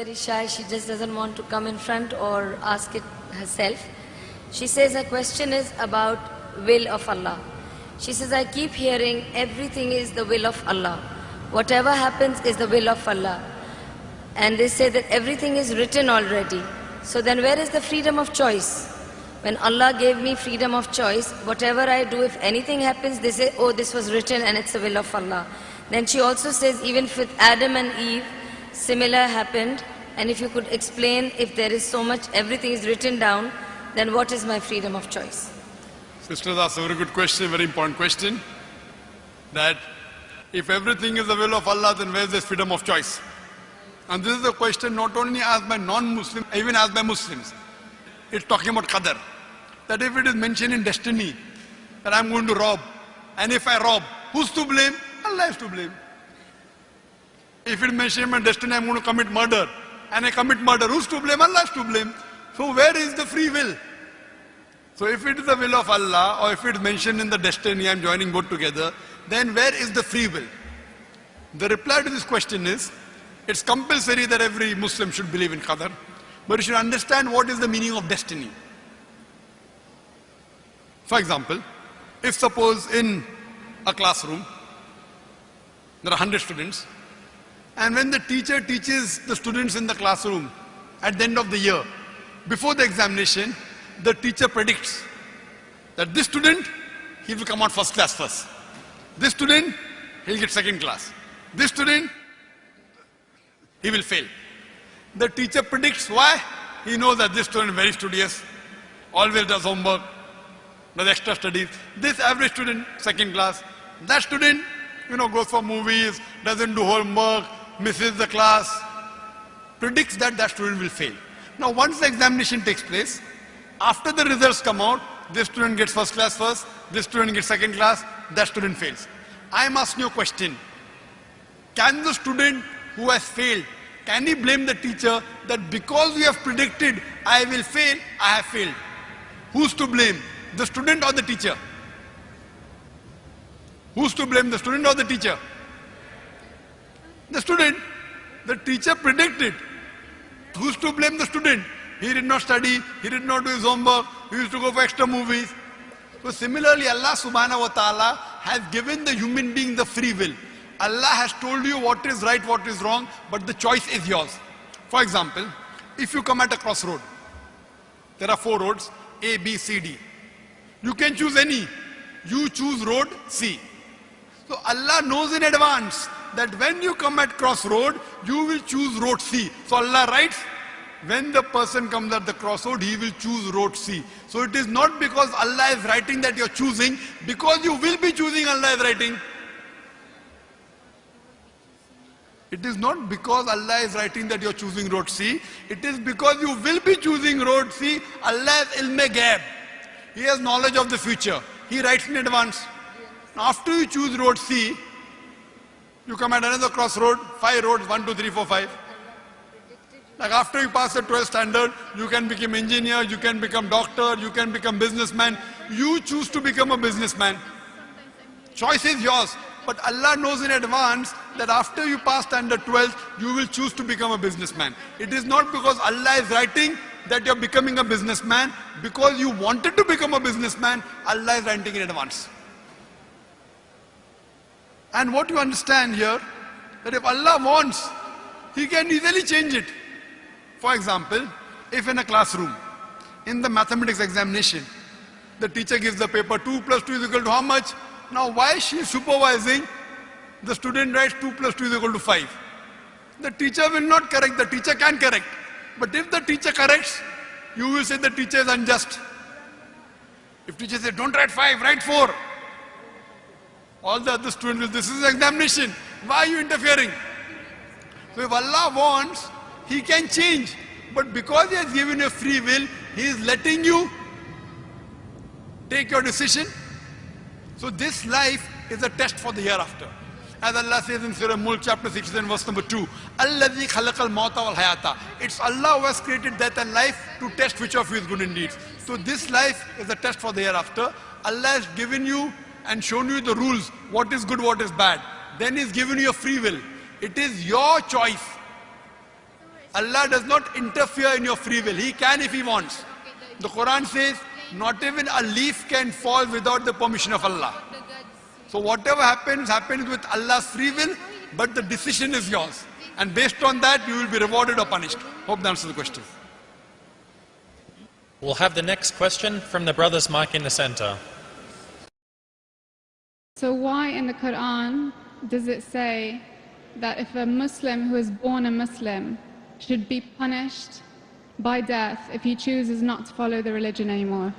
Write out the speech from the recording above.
very shy. She just doesn't want to come in front or ask it herself. She says her question is about will of Allah. She says, I keep hearing everything is the will of Allah. Whatever happens is the will of Allah. And they say that everything is written already. So then where is the freedom of choice? When Allah gave me freedom of choice, whatever I do, if anything happens, they say, oh, this was written and it's the will of Allah. Then she also says, even with Adam and Eve, similar happened. And if you could explain, if there is so much, everything is written down, then what is my freedom of choice? Sisters asked a very good question, very important question. That if everything is the will of Allah, then where is this freedom of choice? And this is a question not only asked by non-Muslims, even asked by Muslims. It's talking about qadar. That if it is mentioned in destiny, that I'm going to rob, and if I rob, who's to blame? Allah is to blame. If it is mentioned in destiny, I'm going to commit murder, and I commit murder, who's to blame? Allah is to blame. So where is the free will? So if it is the will of Allah, or if it is mentioned in the destiny, I'm joining both together, then where is the free will? The reply to this question is, it's compulsory that every Muslim should believe in qadar, but you should understand what is the meaning of destiny. For example, if suppose in a classroom, there are 100 students, and when the teacher teaches the students in the classroom at the end of the year, before the examination, the teacher predicts that this student, he will come out first class first. This student, he'll get second class. This student, he will fail. The teacher predicts why? He knows that this student is very studious, always does homework, does extra studies. This average student, second class. That student, goes for movies, doesn't do homework, misses the class, predicts that that student will fail. Now once the examination takes place, after the results come out, this student gets first class first, this student gets second class, that student fails. I am asking you a question. Can the student who has failed, can he blame the teacher that because you have predicted I will fail, I have failed? Who's to blame? The student or the teacher? Who's to blame, the student or the teacher? The student. The teacher predicted. Who's to blame the student? He did not study, he did not do his homework, he used to go for extra movies. So similarly, Allah subhanahu wa ta'ala has given the human being the free will. Allah has told you what is right, what is wrong, but the choice is yours. For example, if you come at a crossroad, there are 4 roads, A, B, C, D. You can choose any. You choose road C. So Allah knows in advance that when you come at crossroad, you will choose road C. So Allah writes, when the person comes at the crossroad, he will choose road C. So it is not because Allah is writing that you are choosing, because you will be choosing, Allah is writing. It is not because Allah is writing that you are choosing road C. It is because you will be choosing road C. Allah has ilm ghaib. He has knowledge of the future. He writes in advance. After you choose road C, you come at another crossroad, 5 roads, 1, 2, 3, 4, 5. Like after you pass the 12th standard, you can become engineer, you can become doctor, you can become businessman. You choose to become a businessman. Choice is yours. But Allah knows in advance that after you pass standard 12th, you will choose to become a businessman. It is not because Allah is writing that you are becoming a businessman. Because you wanted to become a businessman, Allah is writing in advance. And what you understand here, that if Allah wants, He can easily change it. For example, if in a classroom, in the mathematics examination, the teacher gives the paper 2 plus 2 is equal to how much? Now why she is supervising, the student writes 2 plus 2 is equal to 5. The teacher will not correct, the teacher can correct. But if the teacher corrects, you will say the teacher is unjust. If teacher says, don't write 5, write 4. All the other students will, this is examination. Why are you interfering? So if Allah wants, He can change. But because He has given you free will, He is letting you take your decision. So this life is a test for the hereafter. As Allah says in Surah Mulk chapter 16 verse number 2, Alladhi khalaqal mauta wal hayata. It's Allah who has created death and life to test which of you is good indeed. So this life is a test for the hereafter. Allah has given you and shown you the rules, what is good, what is bad. Then He's given you a free will. It is your choice. Allah does not interfere in your free will. He can if He wants. The Quran says, not even a leaf can fall without the permission of Allah. So whatever happens, happens with Allah's free will, but the decision is yours. And based on that, you will be rewarded or punished. Hope that answers the question. We'll have the next question from the brother's mic in the center. So why in the Quran does it say that if a Muslim who is born a Muslim should be punished by death if he chooses not to follow the religion anymore?